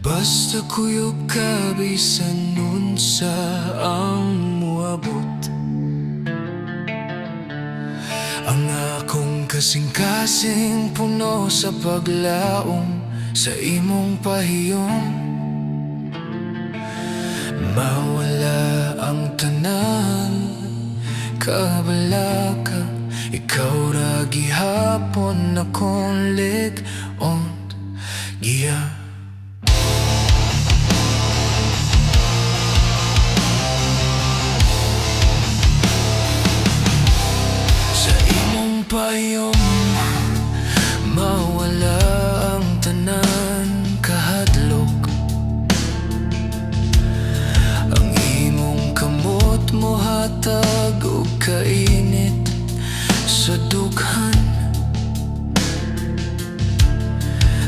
Basta kuyog ka bisan nun sa ang muabot. Ang akong kasing-kasing puno sa paglaom sa imong pahiyom. Mawala ang tanan, kabala ka. Ikaw ra gihapon akong lig-on giya. Payong mawala ang tanan kahadlok. Ang imong kamot mo hatag o kainit sa dughan.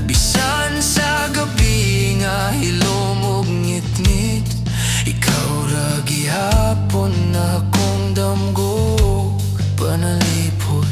Bisan sa gabi nga hilom ug ngit-ngit, ikaw ra gihapon na akong damgo panalipod.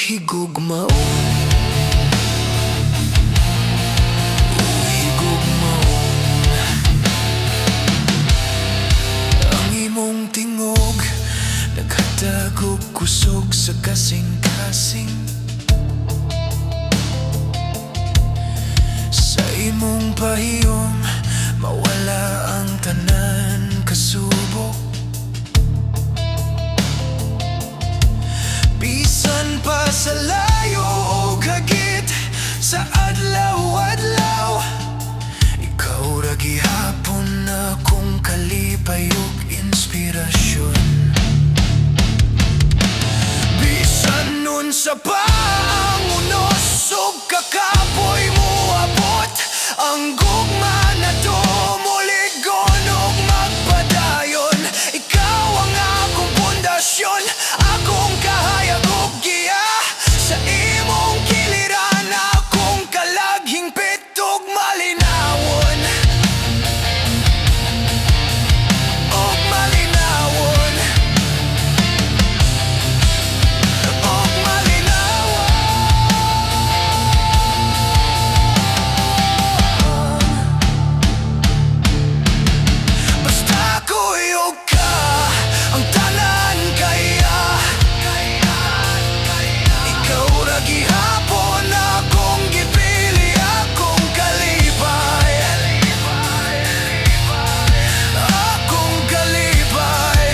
Higugmaon, higugmaon. Ang imong tingog naghatag og kusog sa kasing-kasing. Sa imong pahiyom mawala ang tanan kasubok. Bisan pa sa layo o hagit sa adlaw-adlaw, ikaw ra gihapon na akong kalipay ug inspirasyon. Bisan nun sa pangunos ug kakapoy mo abot, ang gugma na to muligon ug magpadayon. Ikaw ang akong pundasyon, akong kahayag ug giya. Sa imong kiliran akong kalaghing pitog malinawon, og malinawon, og malinawon. Basta kuyog ka ang tanan kaya. Ikaw ra gihapon akong gipili, akong kalipay, akong kalipay,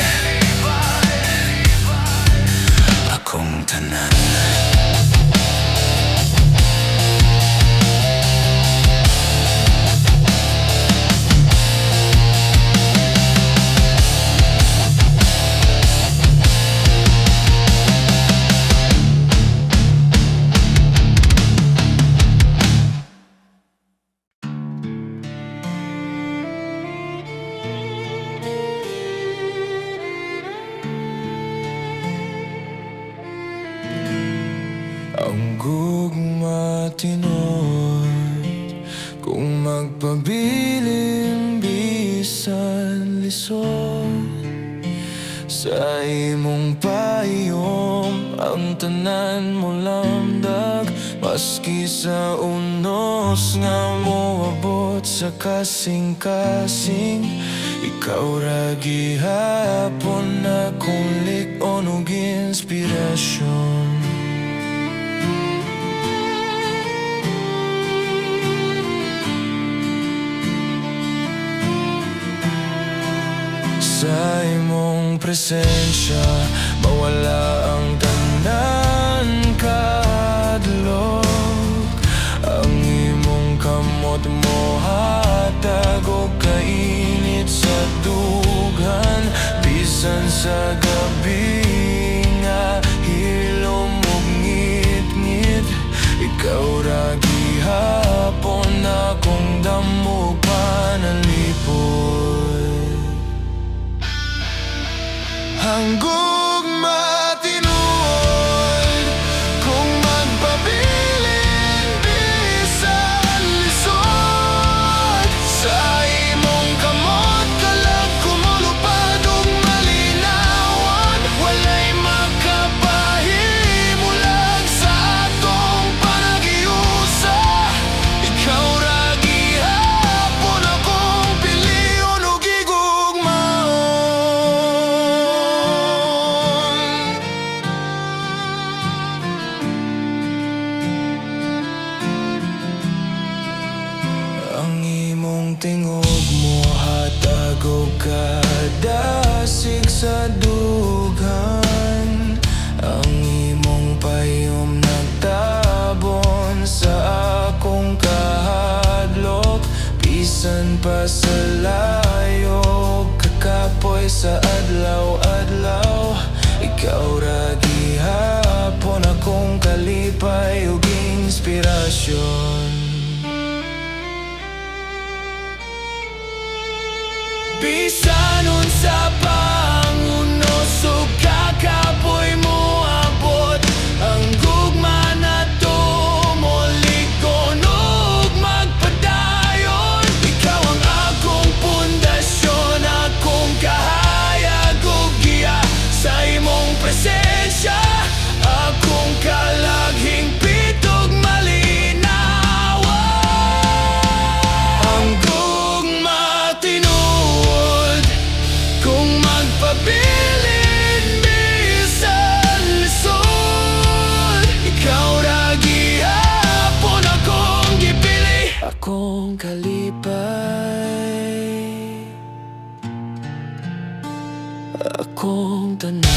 akong tanan. Ang gugma tinod kung magpabiling bisan lisod. Sa imong payong ang tanan mo lamdag, maski sa unos nga moabot sa kasing-kasing. Ikaw ra gihapon akong lig-on ug inspirasyon. Sa imong presensya mawala ang tanan kahadlok. Ang imong kamot mo hatag og kainit sa dughan. Bisan sa gabi nga hilom ug ngit-ngit, ikaw ra gihapon akong damo panalipod. Ang gugma pasalayo, kakapoy sa adlaw-adlaw. Ikaw ra gihapon akong kalipay ug inspirasyon. Bisan unsa pangunos ug kakapoy mo abot, ang gugma nato molikon ug magpadayon. Ikaw ang akong pundasyon, akong kahayag ug giya. Sa imong presensya, akong kalaghing pitog malinawa. Ang gugma tinuod kung magpabilin bisan lisod. Ikaw ra gihapon akong gipili, akong kalipay, akong tanan.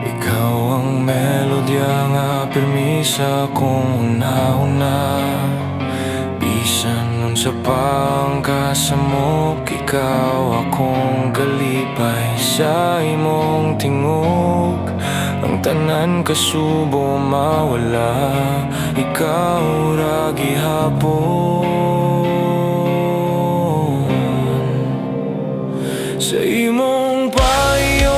Ikaw ang melodya nga pirmi sa akong una-una. Bisan unsa pang kasamok, ikaw akong kalipay. Sa imong tingog, ang tanan kasubo mawala. Ikaw ra gihapon. Sa imong payo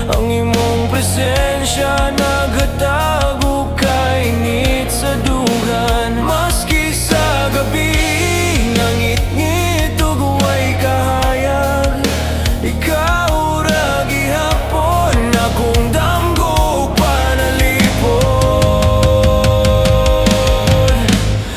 ang imong presensya, nagatago kay ngit sa dugan. Maski sa gabi, nangit-ngit ug way kahayag. Ikaw ra gihapon, akong damgo panalipod.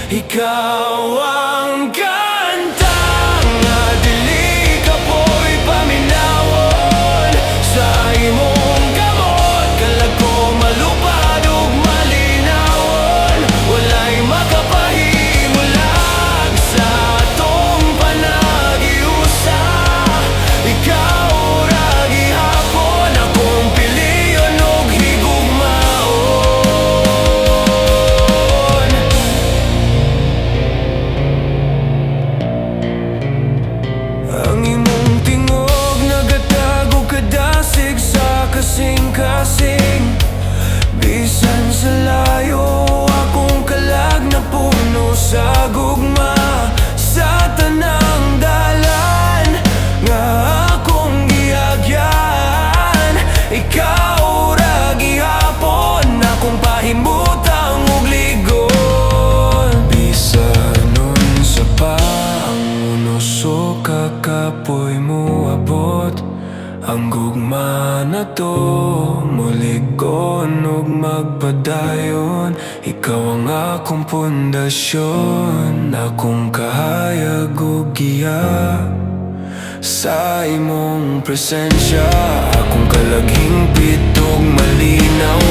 Ikaw ang kanta nga dili kapoy paminawon. Sa imong kamot, kalag ko malupad ug malinawon. Walay makapahimulag sa atong panagiusa. Ikaw ra gihapon, akong piliyon ug higugmaon. Ang imong tingog nagatago kadasig sa kasing-kasing. Bisan sa layo, akong kalag na puno sa gugma. Sa tanang dalan nga akong giagyan, ikaw ra gihapon, akong pahimutang ug ligon. Bisan unsa pa ang unos o kakapoy mo abot, ang gugma na to muligon ug magpadayon. Ikaw ang akong pundasyon, akong kahayag ug giya. Sa imong presensya, akong kalaghing pitog malinaw.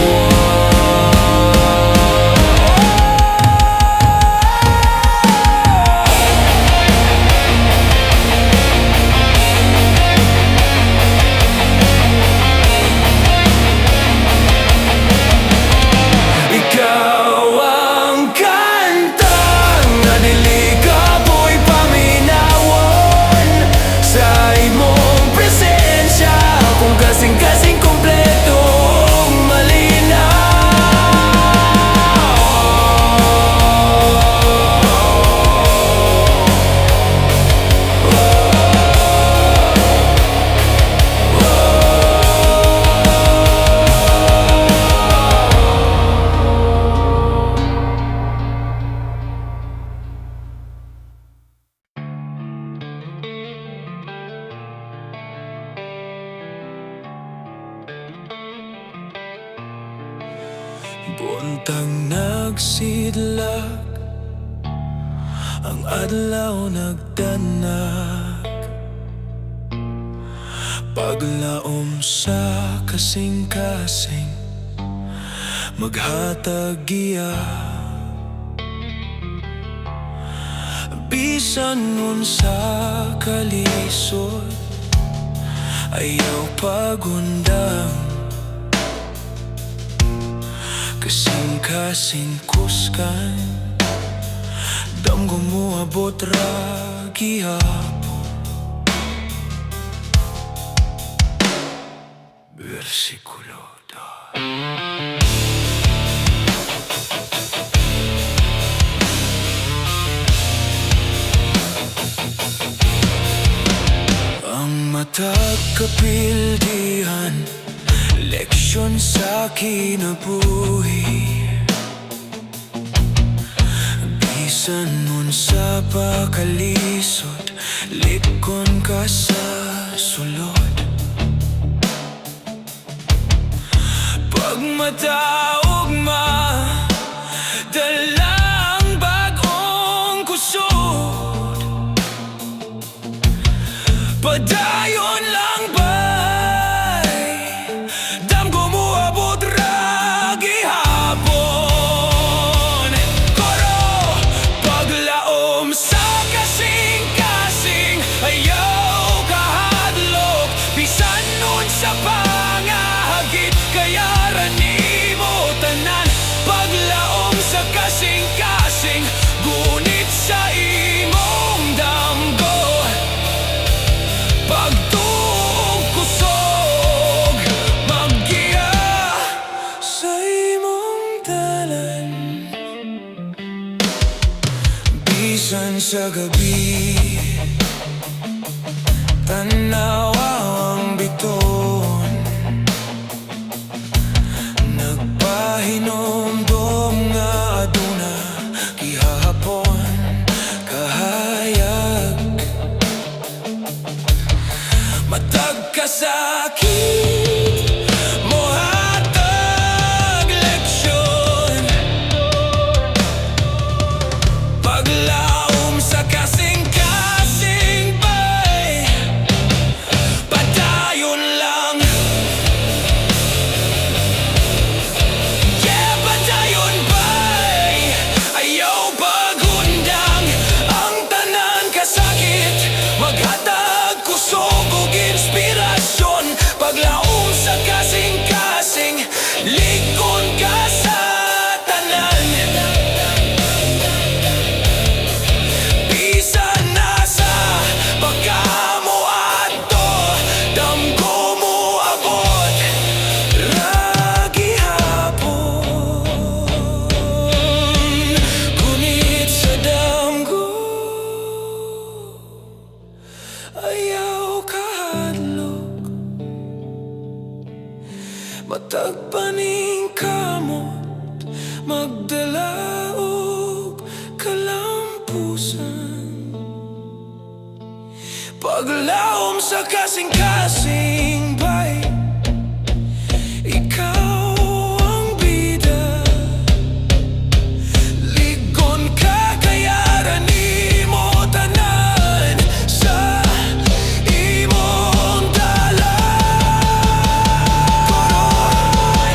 Kasing-kasing kompleto, malinaw. Buntag nagsidlak, ang adlaw nagdanag. Paglaom sa kasing-kasing, maghatag giya. Bisan unsa kalisod, ayaw pagundang. Kasing-kasing kuskan, damgo mo abot ra gihapon. Versikulo 2. Ang matag kapildihan, leksyon sa kinabuhi. Bisan unsa pa kalisod, likon ka sa sulod. Pag mataugma, dala ang bagong kusod. Padayon lang bay, damgo mo abot ra gihapon. Koro, paglaom sa kasing-kasing, ayaw kahadlok. Bisan nun sa pangahagit, kaya ranimo tanan. Paglaom sa kasing-kasing, gunit sa imong damgo. Pagtuog kusog, maggiya sa imong dalan. Bisan sa gabi, tanawa ang biton. Nagpahinomdom nga aduna gihapon kahayag. Matag kasakit, mohatag leksyon. Paglaom sa kasing-kasing bay, padayon lang. Yeah, padayon bay, ayaw pagundang. Ang tanan kasakit, maghatag kusog ug inspirasyon. Paglaom sa kasing-kasing, likon ka sa tanan. Bisan nasa pagkamo ato, damgo mo abot ra gihapon. Gunit sa damgo, ayaw kahadlok. Matag paning kamot, magdala og kalampusan. Paglaom sa kasing-kasing bay, ikaw ang bida. Ligon ka kaya ranimo tanan sa imong dalan.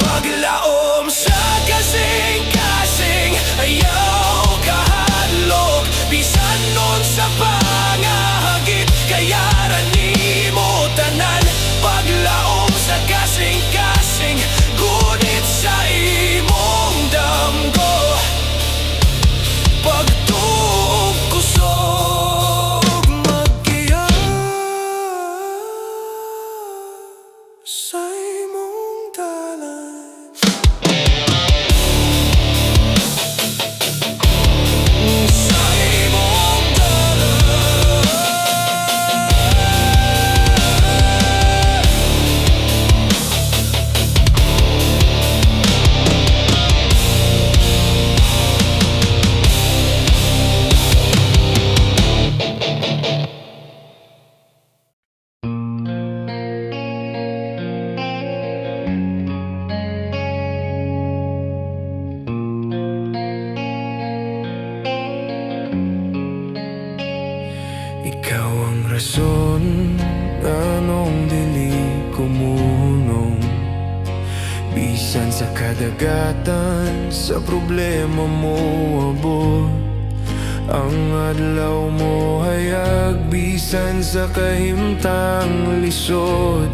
Paglaom sa kasing-kasing, ayaw kahadlok. Bisan nun sa pangahagit, kaya ranimo tanan. Paglaom sa kasing-kasing, gunit sa imong damgo. Pagtuog kusog, maggiya sa imong dalan. Sa imong dalan. rason anong dili kumunong. Bisan sa kadagatan, sa problema mo abot. Ang adlaw mo hayag, bisan sa kahimtang lisod.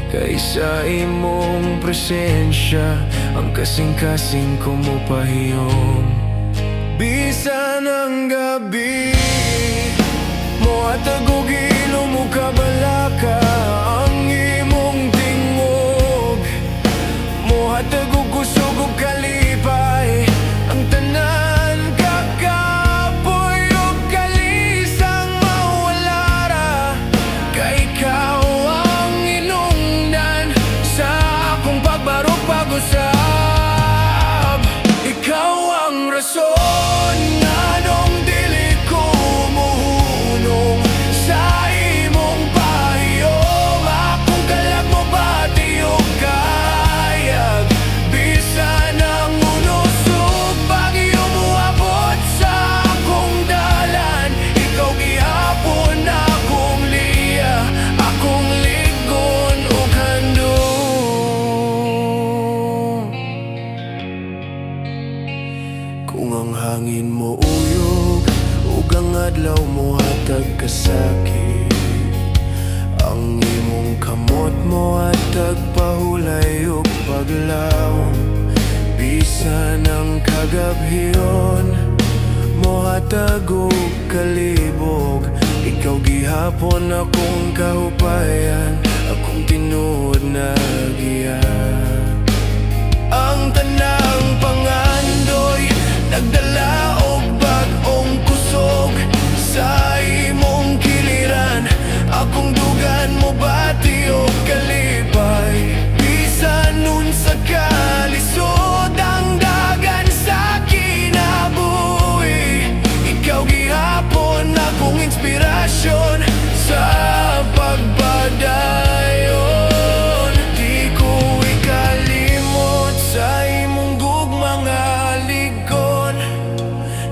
Kaysa imong presensya, ang kasing-kasing ko mo pahiyom. Bisan ang gabi mo hatag og ilong mo kabalaka, ang imong tingog mo hatag og kusog og kalipay. Ang tanan kakapoy og kalisang mawalara, kay ikaw ang inungdan sa akong pagbarog pag-usab. Ikaw ang rason nganong dili ko muhunong sa imong pahiyom. Akong kalag mo bati o kayag, bisan ang unusog bagyo mo abot sa akong dalan. Ikaw gihapon akong liya, akong ligon o handog. Kung ang hangin mo uyog, ug ang adlaw mo hatag kasakit, ang imong kamot mo hatag pahulay ug paglawom. Bisan ang kagabhion mo hatag og kalibog, ikaw gihapon akong kahupayan, akong tinuod na giya. Ang tanang pangandoy nagdala og bag-ong kusog sa imong kiliran. Akong dugan mo bati o kalipay, bisan nun sa kalisod ang dagan sa kinabuhi. Ikaw gihapon akong inspirasyon sa pagpadayon. Di ko ikalimot sa imong gugmang aligon,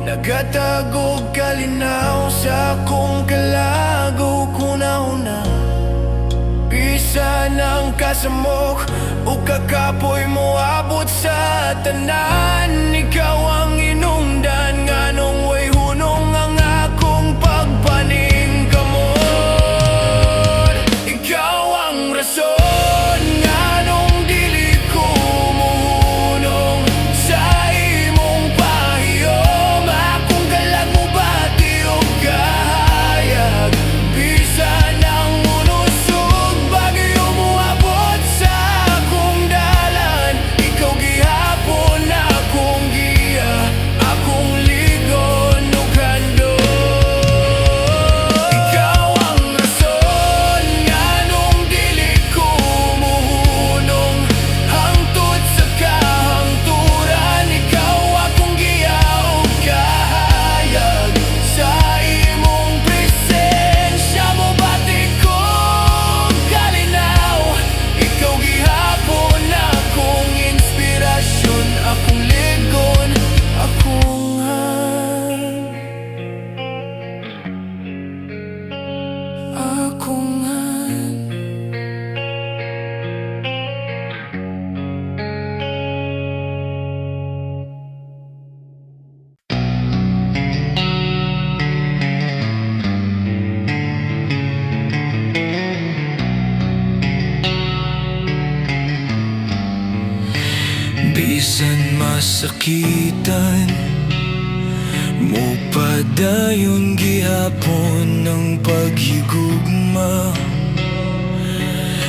nagatag og kalinaw sa akong kalago kunahuna. Bisan ang kasamok o kakapoy mo abot sa tanan, ikaw ang inungdan nganong way hunong ang akong pagpaningkamot. Ikaw ang rason nganong dili ko muhunong sa imong pahiyom. Akong kalag mo bati o kahayag, bisan ang unusog bagyo mo abot sa akong dalan. Ikaw gihapon akong giya, akong ligon ug handog. Ikaw ang rason nganong dili ko muhunong hangtod sa kahangturan. Ikaw akong giya ug kahayag, sa imong presensya mo bati ko kalinaw. Ikaw gihapon akong inspirasyon, akong ligon, akong akong bisan masakitan mo padayon gihapon ng paghigugma.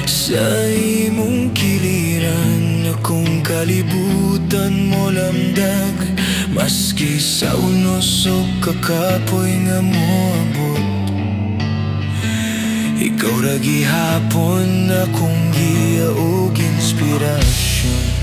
Sa imong kiliran akong kalibutan mo lamdag, maski sa unos o kakapoy nga mo abot. Ikaw ra gihapon akong giya og inspirasyon.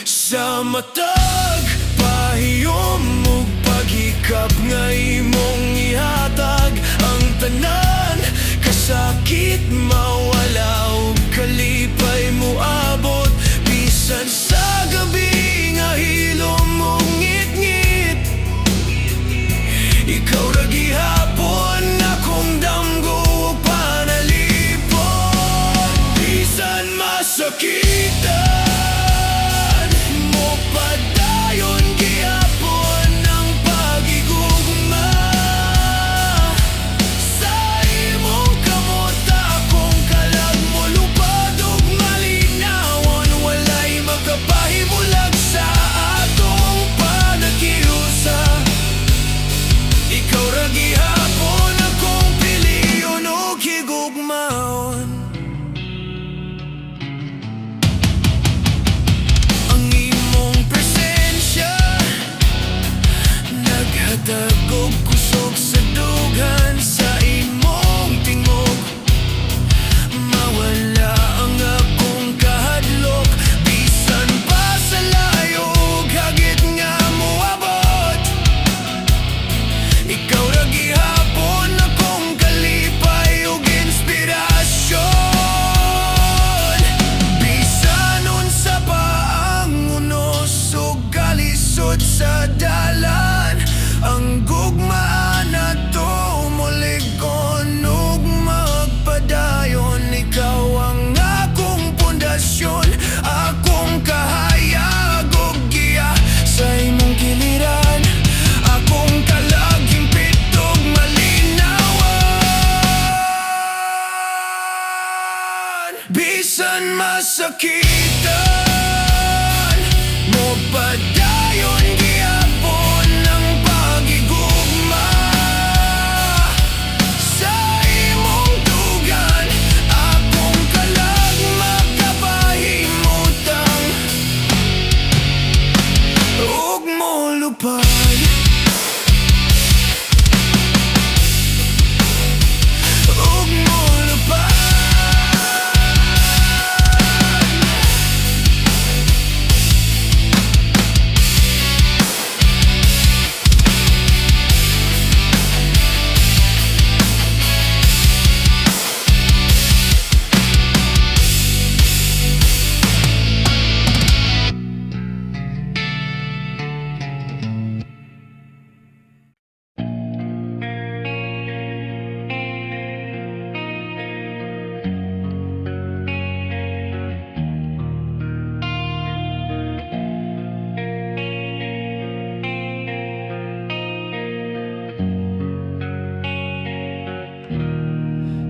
Sa matag pahiyom ug paghikap nga imong ihatag, ang tanan kasakit mawala ug kalipay mo abot. Bisan sa gabi nga hilom mong ngit-ngit, ra gihapon akong damgo ug panalipon. Bisan masakitan mo padayon gihapon ang pagigugma. Sa imong kamot akong kalag mo lupad ug malinawon. Walay makapahimulag sa atong panakiusa. Ikaw ra gihapon akong piliyon ug higugmaon. Ang imong presensya naghatag og kusog sa dughan sa imong tingog. Mawala ang akong kahadlok bisan pa sa layo ug hagit nga moabot. Ikaw ra gihapon akong kalipay ug inspirasyon. Bisan unsa pa ang unos ug kalisod sa dalan, ang gugmaan nato molig-on ug magpadayon. Ikaw ang akong pundasyon, akong kahayag ug giya sa imong giliran. Akong kalaging pitog malinawan. Bisan masakitan mo padayon gihapon ang pagigugma. Sa imong dugan akong kalag makapahimutang ug molupad. Ug molupad.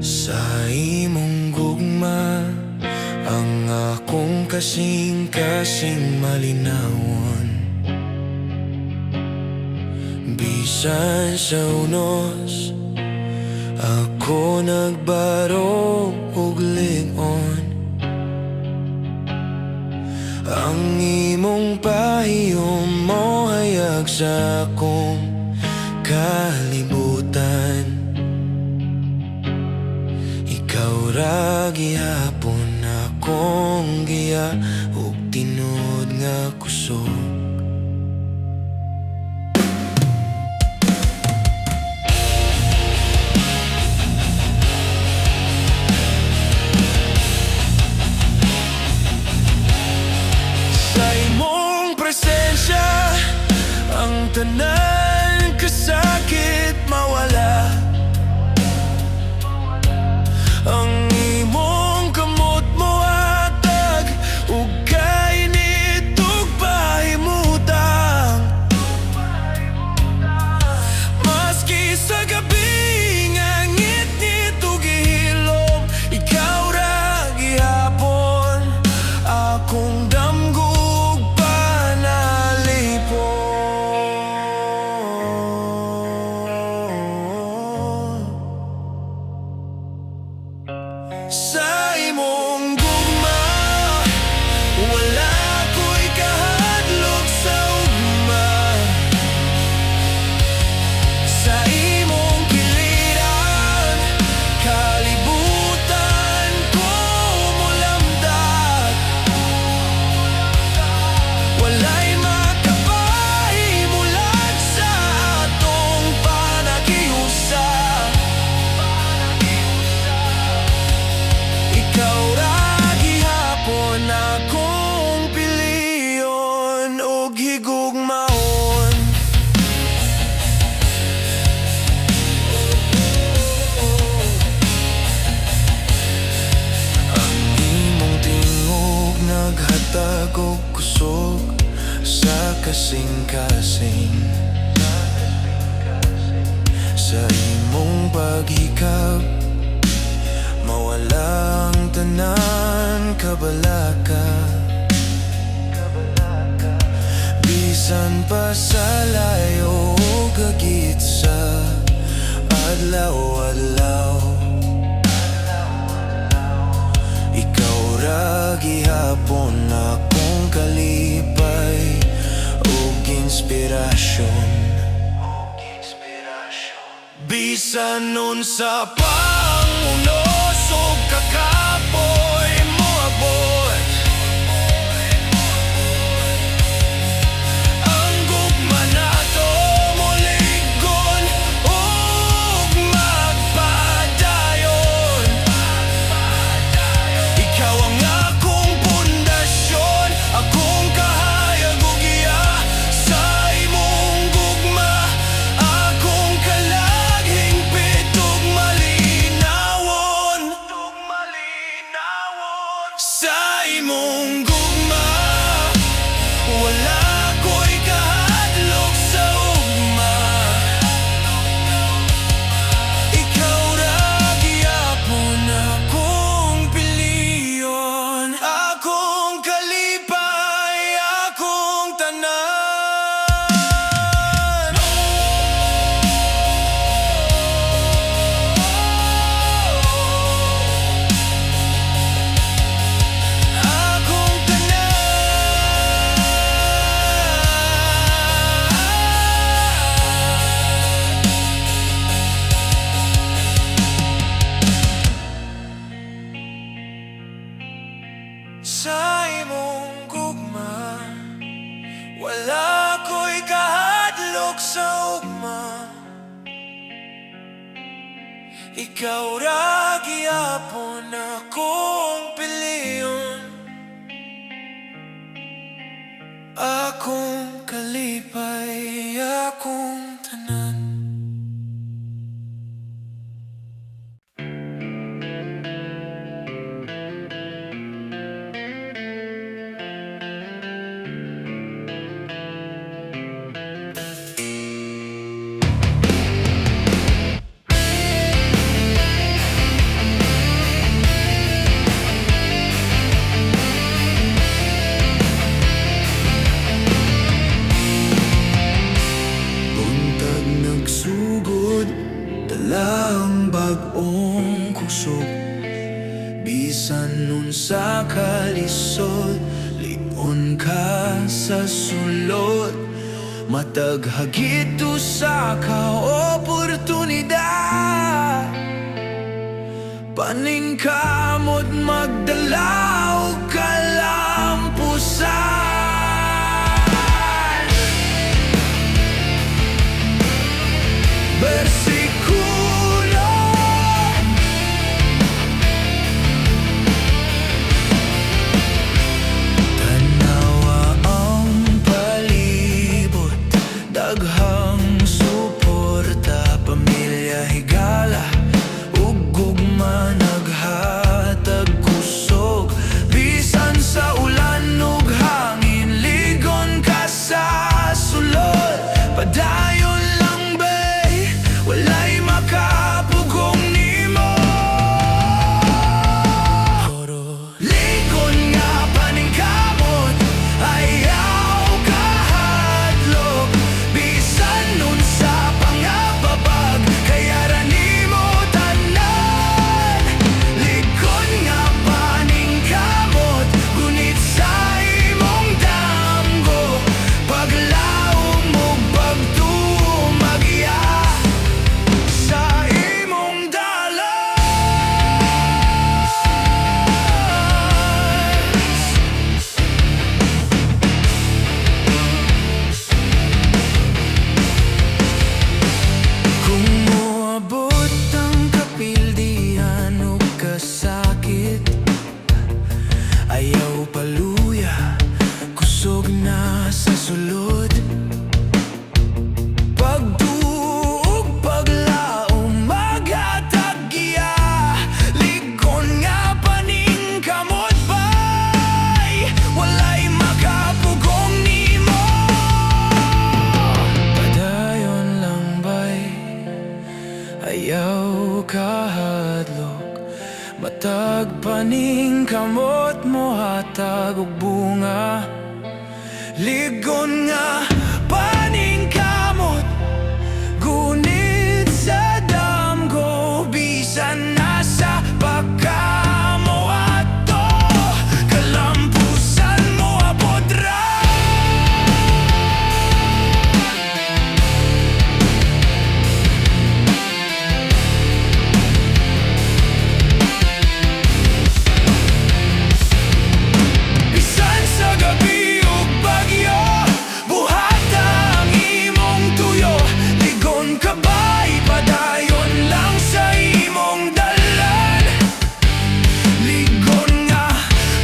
Sa imong gugma ang akong kasing-kasing malinawon. Bisan sa unos ako nagbaro ug lig-on. Ang imong pahiyom mo hayag sa akong kalibutan. Ikaw ra gihapon akong giya ug tinud nga kusog. Sa imong presensya ang tanan kasakit mawala. Ang imong kamot mo atag ug kainit ug pahimo kasing-kasing sa imong paghikap, mawala ang tanan kabalaka. Bisan pa sa layo kagit sa adlaw-adlaw, ikaw ra gihapon akong kalipay ug inspirasyon. Bisan nun sa pangunos ug kakapoy mo abot, ang gugma nato muligon ug magpadayon. Ikaw ang akong pundasyon, akong kahayag ug iya sa imong gugma, akong kalaging pitog malinawon sa imong gugma. Wala ko'y kahadlok sa ugma, ikaw ra gihapon akong piliyon, akong kalipay, akong tanan. Akong sa imong gugma, wala ko'y kahadlok sa ugma, ikaw ra gihapon akong piliyon, akong kalipay, akong tanan. Buntag nagsugod, dala ang bag-ong kusog. Bisan nun sa kalisod, lion ka sa sulod. Matag hagit sa ka-oportunidad, paningkamot magdala og kalampusan. Bersikulo tanawa ang palibot, daghang suporta, pamilya higala ug gugma naghatag kusog. ayaw kahadlok. Matag paning kamot mo hatag og bunga. Ligon nga paning kamot, gunit sa damgo. Bisan nasa pagkamo ato, kalampusan mo apodra. Bisan sa gabi ug bagyo, buhata ang imong tuyo. Ligon ka ba'y padayon lang sa imong dalan. Ligon nga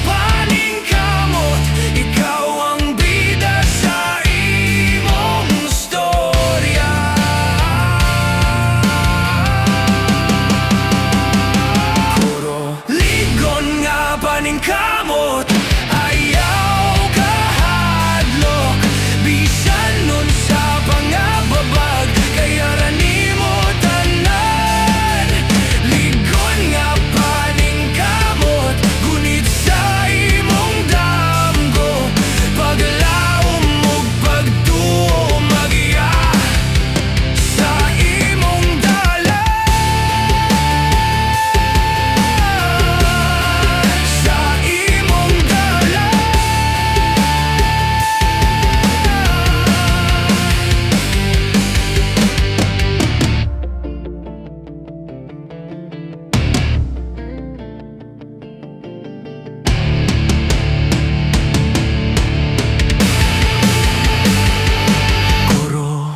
paning kamot, ikaw ang bida sa imong storya. Kuro, ligon nga paning kamot, ayaw kahadlok. Bisan nun sa pangababag, kaya ranimo tanan. Ligon nga paning kamot, gunit sa imong damgo. Paglaom ug pagtuo magiya sa imong dalan. Sa imong dalan. Kuro,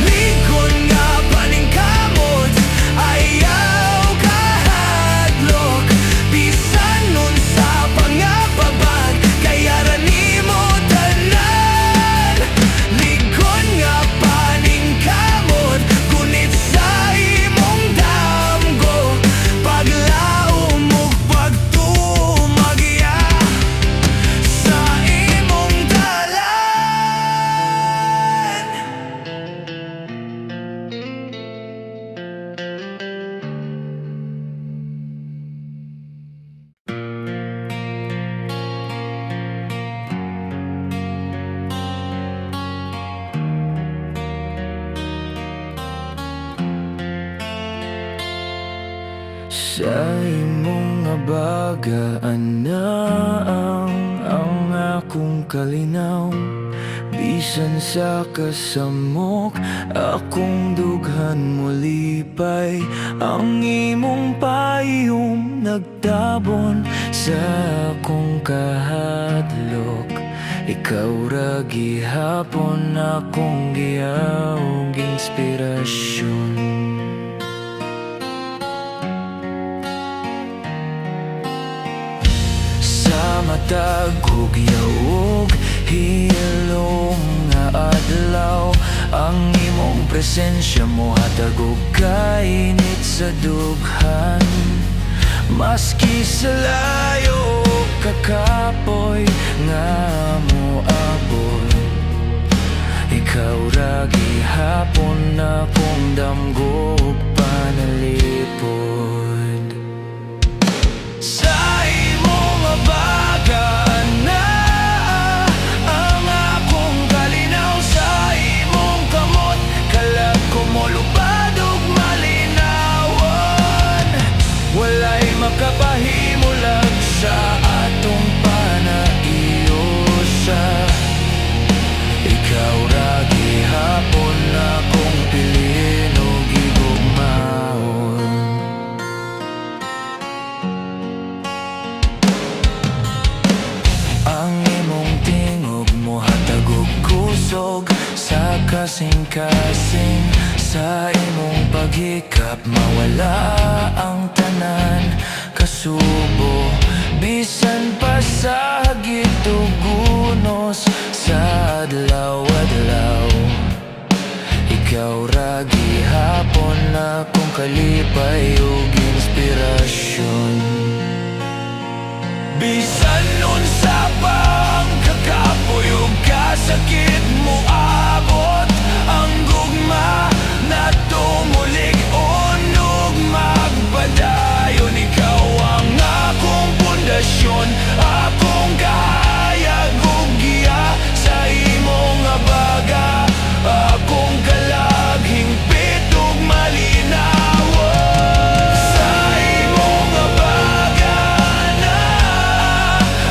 ligon nga paning kamot, ayaw kahadlok. Bisan nun sa pangababag, kaya ranimo tanan. Ligon nga paning kamot, gunit sa imong damgo. Paglaom ug pagtuo magiya sa imong dalan. Sa imong abagaan na ang akong kalinaw. Bisan sa kasamok, akong dughan mo lipay. Ang imong payong nagtabon sa akong kahadlok. Ikaw ra gihapon akong giyaog inspirasyon. Sa matag ug yaog, hilom nga adlaw. Ang imong presensya mo hatag og kainit sa dughan. Maski sa layo kakapoy nga moabot, ikaw ra gihapon akong damgo ug panalipod. Sa imong abagaan na ang akong kalinaw. Sa imong kamot, kalag ko mo lupad ug malinawon. Walay makapahimulag sa atong panaiyosa. Ikaw ra gihapon akong piliin ug igugmaon. Ang imong tingog mo hatag og kusog sa kasing-kasing. Sa imong paghikap mawala ang tanan kasubo Bisan pa sa hagit ug gunos sa adlaw-adlaw, ikaw ra gihapon akong kalipay ug inspirasyon. Bisan unsa pa ang kakapoy ug kasakit mo abot, ang gugma na tumulig-on ug magpadayon. Ikaw ang akong pundasyon, akong kahayag ug giya sa imong abaga, akong kalaghing pitog malinawon. Sa imong abaga na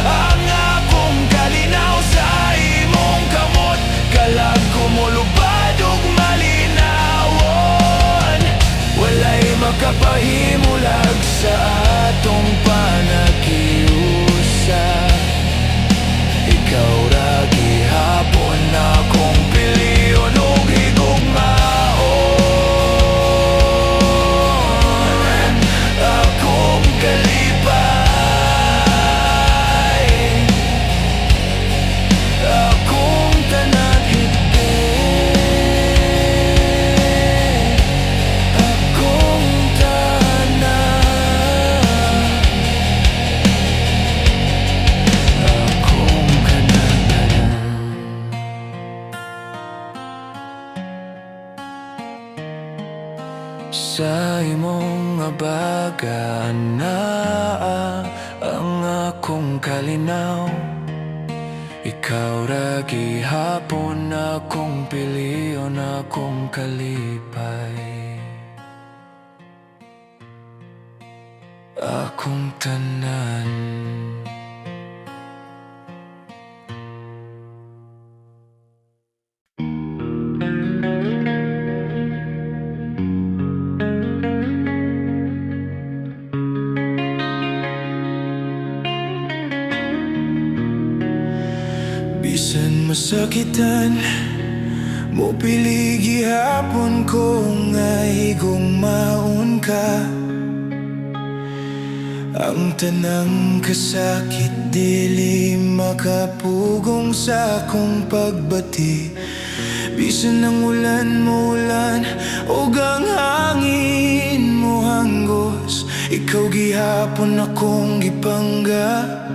ang akong kalinaw, sa imong kamot kalag kumulubad ug malinawon. Walay makapahimulag sa atong panakiusa, ikaw ra gihapon akong piliyon ug higugmaon, akong kalipay, akong tanan higpit, akong tanan, akong kanatanan. Sa imong abaga na ang akong kalinaw, ikaw ra gihapon akong piliyon, akong kalipay, akong tanan. Bisan masakitan mo pili gihapon ko nga higugmaon ka, ang tanang kasakit dili makapugong sa akong pagbati. Bisan ang ulan mo ulan ug ang hangin mo hanggos, ikaw gihapon akong gipangga,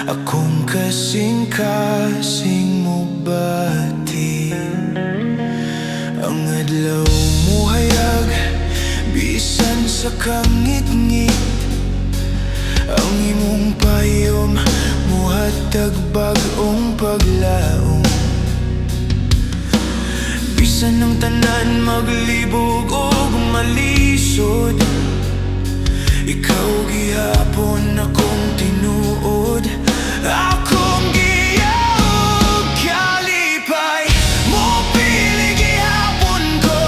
akong kasing-kasing mo bati. Ang adlaw mo hayag bisan sa kangit-ngit, ang imong payom muhatag bag-ong paglaom. Bisan ang tanan maglibog ug malisod, ikaw gihapon akong tinuod, akong giya ug kalipay. Mo pili gihapon ko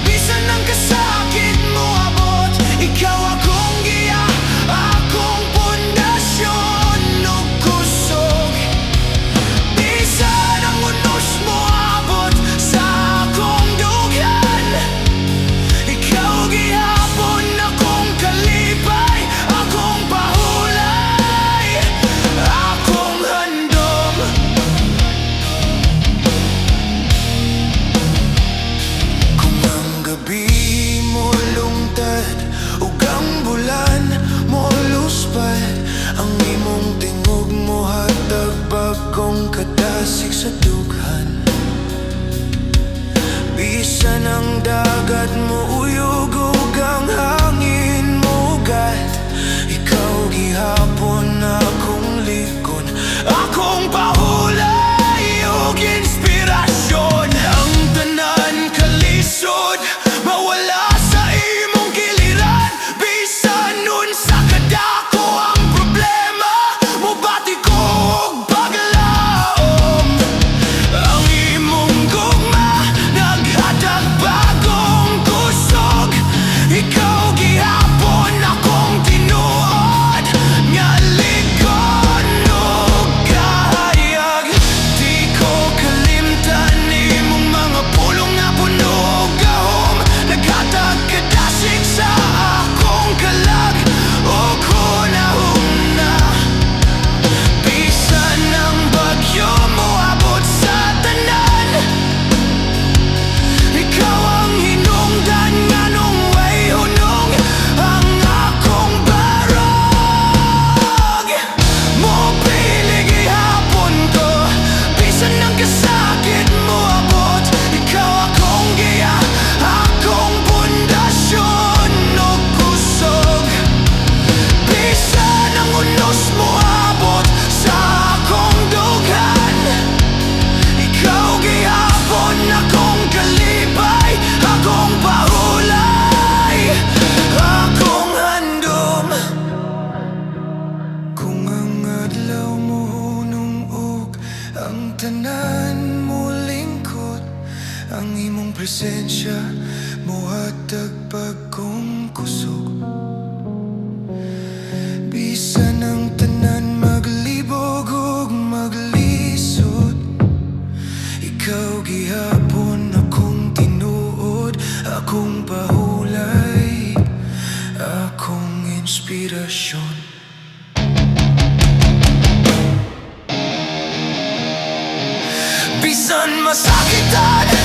bisan ang kasakit mo abot, ikaw akong giya, akong pundasyon ug kusog. Bisan ang unos mo abot sa akong dughan, ikaw gihapon akong kalipay, akong pahulay, akong handom. Kung ang gabi mo lungtad ug ang bulan mo luspad, ang imong tingog mo hatag bagong katasig sa dughan. Bisan ang dagat mo uyog ug ang hangin mo ugat, ikaw gihapon akong likon, akong pahulay ug inspirasyon. Ang tanan kalisod mawala sa imong giliran, bisan unsa kadako ang problema mobati ko og paglaom. Ang imong gugma naghatag bagong gusto, presensya mo hatag pagkong kusog. Bisan ang tanan maglibog ug maglisod, ikaw gihapon akong tinuod, akong pahulay, akong inspirasyon. Bisan masakitan